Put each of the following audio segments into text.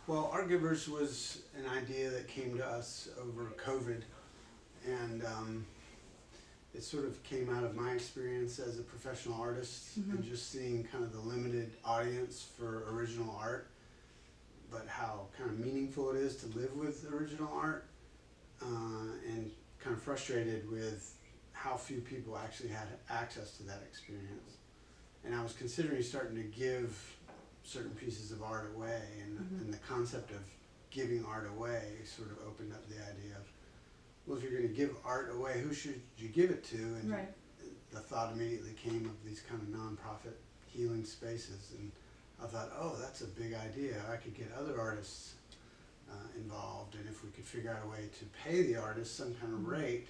Well, ArtGivers was an idea that came to us over COVID, and it sort of came out of my experience as a professional artist and just seeing kind of the limited audience for original art, but how kind of meaningful it is to live with original art, and kind of frustrated with how few people actually had access to that experience. And I was considering starting to give certain pieces of art away, and the concept of giving art away sort of opened up the idea of, well, if you're going to give art away, who should you give it to? And Right. the thought immediately came of these kind of nonprofit healing spaces, and I thought, oh, that's a big idea. I could get other artists involved, and if we could figure out a way to pay the artist some kind of rate,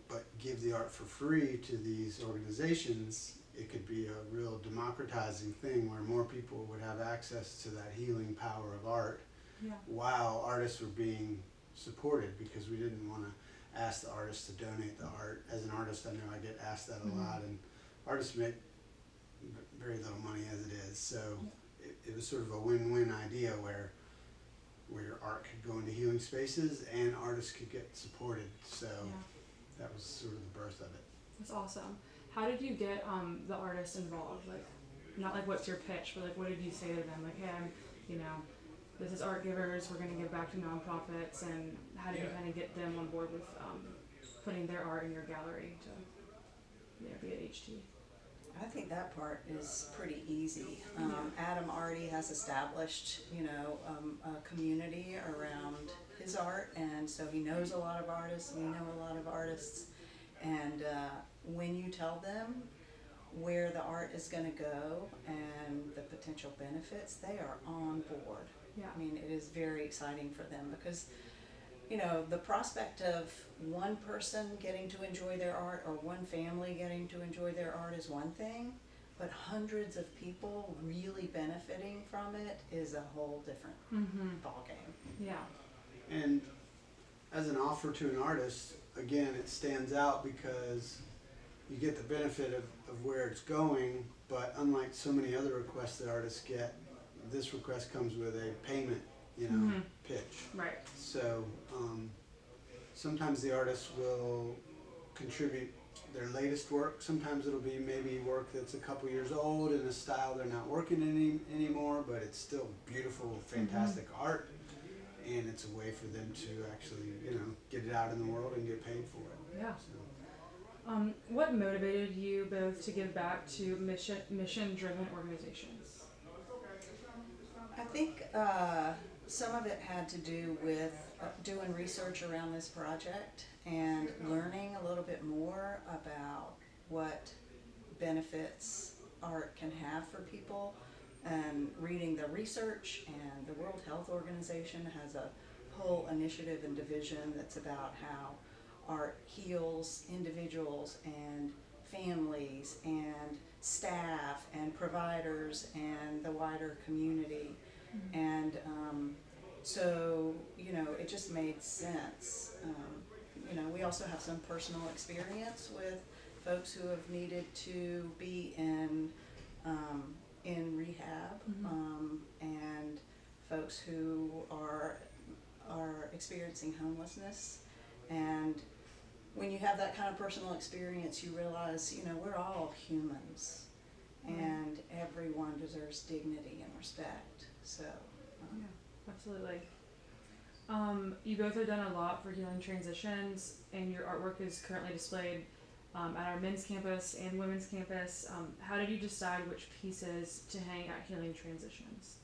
but give the art for free to these organizations, it could be a real democratizing thing where more people would have access to that healing power of art, Yeah. while artists were being supported, because we didn't want to ask the artists to donate the art. As an artist, I know I get asked that a lot, and artists make very little money as it is, so it was sort of a win-win idea where art could go into healing spaces and artists could get supported. So that was sort of the birth of it. That's awesome. How did you get the artists involved? Like, not like what's your pitch, but like what did you say to them? Like, hey, this is ArtGivers. We're going to give back to nonprofits, and how did you kind of get them on board with putting their art in your gallery to be at HT? I think that part is pretty easy. Adam already has established, a community around his art, and so he knows a lot of artists. We know a lot of artists, and when you tell them where the art is going to go and the potential benefits, they are on board. Yeah. I mean, it is very exciting for them because, the prospect of one person getting to enjoy their art or one family getting to enjoy their art is one thing, but hundreds of people really benefiting from it is a whole different ballgame. Yeah. And as an offer to an artist, again, it stands out because you get the benefit of where it's going, but unlike so many other requests that artists get, this request comes with a payment, pitch. Right. So sometimes the artist will contribute their latest work. Sometimes it'll be maybe work that's a couple years old in a style they're not working in anymore, but it's still beautiful, fantastic art, and it's a way for them to actually, get it out in the world and get paid for it. Yeah. So. What motivated you both to give back to mission-driven organizations? I think some of it had to do with doing research around this project and learning a little bit more about what benefits art can have for people, and reading the research. And the World Health Organization has a whole initiative and division that's about how art heals individuals and families and staff and providers and the wider community. And so, it just made sense. We also have some personal experience with folks who have needed to be in rehab, and folks who are experiencing homelessness. And when you have that kind of personal experience, you realize, we're all humans, and everyone deserves dignity and respect. So, yeah, absolutely. You both have done a lot for healing transitions, and your artwork is currently displayed at our men's campus and women's campus. How did you decide which pieces to hang at Healing Transitions?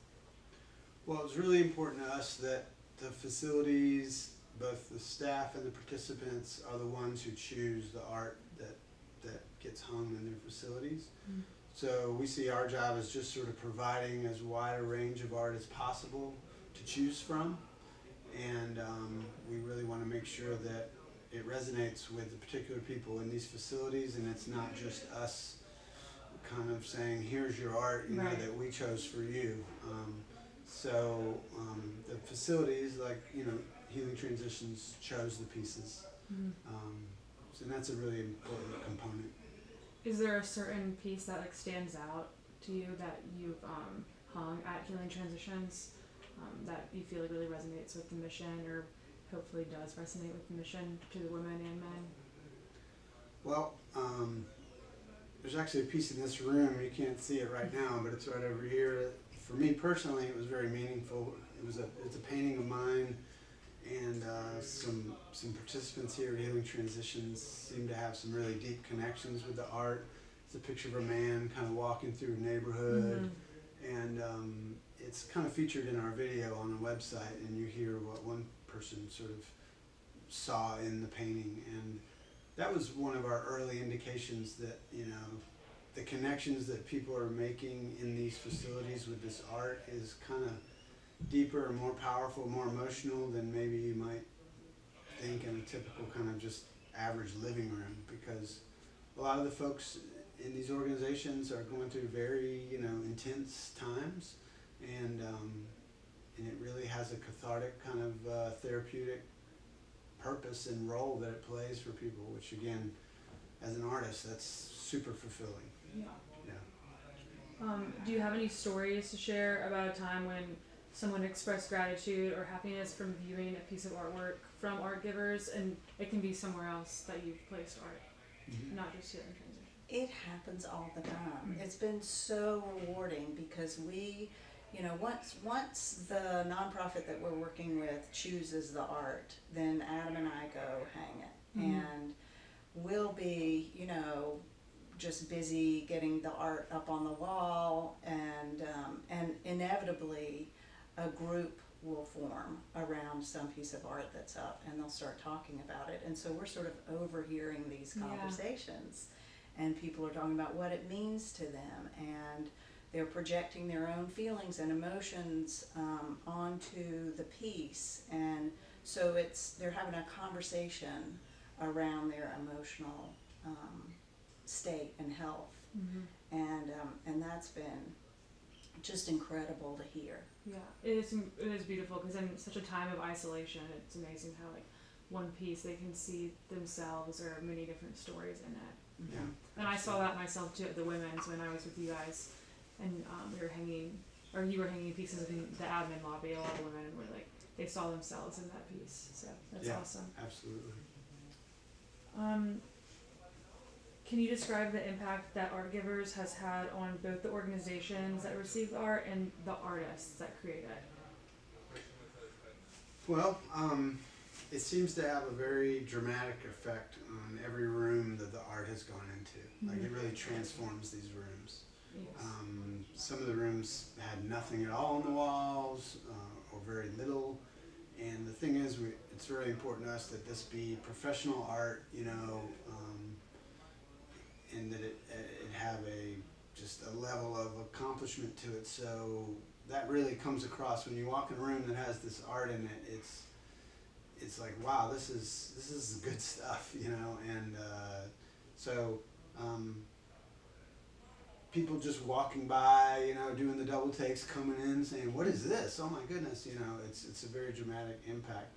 Well, it was really important to us that the facilities, both the staff and the participants, are the ones who choose the art that gets hung in their facilities. So we see our job as just sort of providing as wide a range of art as possible to choose from, and we really want to make sure that it resonates with the particular people in these facilities, and it's not just us kind of saying, here's your art, that we chose for you. So the facilities, like, Healing Transitions chose the pieces. And that's a really important component. Is there a certain piece that stands out to you that you've hung at Healing Transitions that you feel like really resonates with the mission, or hopefully does resonate with the mission to the women and men? Well, there's actually a piece in this room, you can't see it right now, but it's right over here. For me personally, it was very meaningful. It's a painting of mine, and some participants here at Healing Transitions seem to have some really deep connections with the art. It's a picture of a man kind of walking through a neighborhood, and it's kind of featured in our video on the website, and you hear what one person sort of saw in the painting, and that was one of our early indications that, you know, the connections that people are making in these facilities with this art is kind of deeper and more powerful, more emotional than maybe you might think in a typical kind of just average living room, because a lot of the folks in these organizations are going through very, you know, intense times, and it really has a cathartic kind of therapeutic purpose and role that it plays for people, which again, as an artist, that's super fulfilling. Yeah. Yeah. Do you have any stories to share about a time when someone expressed gratitude or happiness from viewing a piece of artwork from ArtGivers, and it can be somewhere else that you've placed art, not just Healing Transition? It happens all the time. It's been so rewarding because we, you know, once the nonprofit that we're working with chooses the art, then Adam and I go hang it, and we'll be, you know, just busy getting the art up on the wall, and inevitably a group will form around some piece of art that's up, and they'll start talking about it, and so we're sort of overhearing these conversations, and people are talking about what it means to them, and they're projecting their own feelings and emotions onto the piece, and so they're having a conversation around their emotional state and health, and that's been just incredible to hear. Yeah, it is beautiful, because in such a time of isolation, it's amazing how like one piece they can see themselves or many different stories in it. Yeah. And I saw that myself too at the women's when I was with you guys, and we were hanging, or you were hanging pieces in the admin lobby. A lot of women were like, they saw themselves in that piece, so that's awesome. Absolutely. Can you describe the impact that ArtGivers has had on both the organizations that receive the art and the artists that create it? Well, it seems to have a very dramatic effect on every room that the art has gone into. Like, it really transforms these rooms. Yes. Some of the rooms had nothing at all on the walls, or very little. And the thing is, it's really important to us that this be professional art, you know, and that it have just a level of accomplishment to it. So that really comes across when you walk in a room that has this art in it. It's like, wow, this is good stuff, you know. And so people just walking by, you know, doing the double takes, coming in, saying, "What is this? Oh my goodness!" You know, it's a very dramatic impact.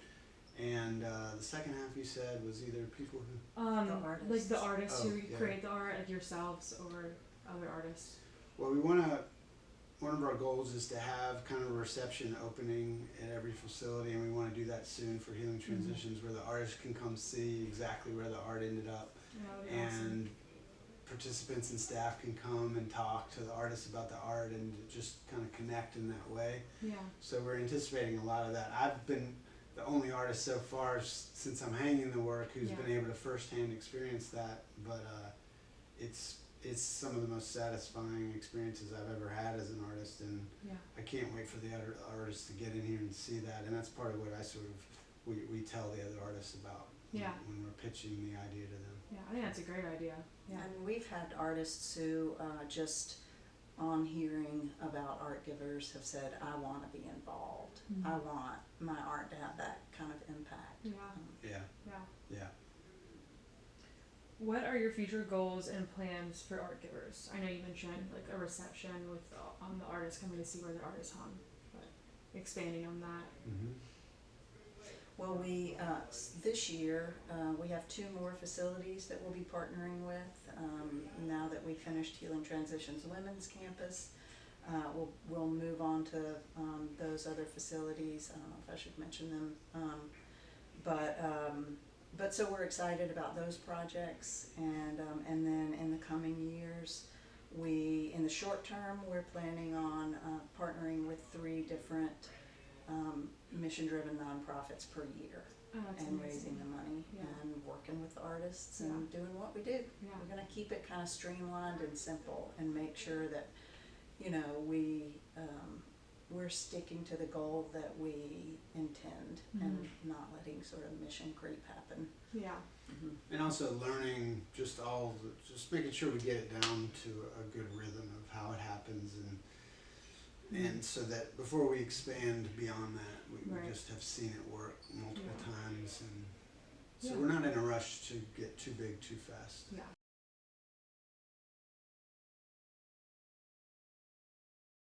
And the second half you said was either people who The artists. like the artists who yeah. create the art, like yourselves or other artists. Well, one of our goals is to have kind of a reception opening at every facility, and we want to do that soon for Healing Transitions, where the artists can come see exactly where the art ended up, and participants and staff can come and talk to the artists about the art and just kind of connect in that way. Yeah. So we're anticipating a lot of that. I've been the only artist so far since I'm hanging the work who's been able to firsthand experience that, but it's some of the most satisfying experiences I've ever had as an artist, and I can't wait for the other artists to get in here and see that, and that's part of what I we tell the other artists about when we're pitching the idea to them. Yeah, I think that's a great idea. Yeah. And we've had artists who just on hearing about ArtGivers have said, I want to be involved. I want my art to have that kind of impact. Yeah. What are your future goals and plans for ArtGivers? I know you mentioned like a reception with the artists coming to see where their art is hung, but expanding on that. Well, we this year we have 2 more facilities that we'll be partnering with. Now that we finished Healing Transitions Women's Campus, we'll move on to those other facilities. I don't know if I should mention them, but so we're excited about those projects, and then in the coming years, in the short term, we're planning on partnering with 3 different mission-driven nonprofits per year. Oh, that's And amazing. raising the money, Yeah. and working with artists and Yeah. doing what we do. Yeah. We're gonna keep it kind of streamlined and simple, and make sure that, you know, we're sticking to the goal that we intend, and not letting sort of mission creep happen. Yeah. And also learning just making sure we get it down to a good rhythm of how it happens, and so that before we expand beyond that, we Right. just have seen it work multiple Yeah. times, and so Yeah. we're not in a rush to get too big too fast. Yeah.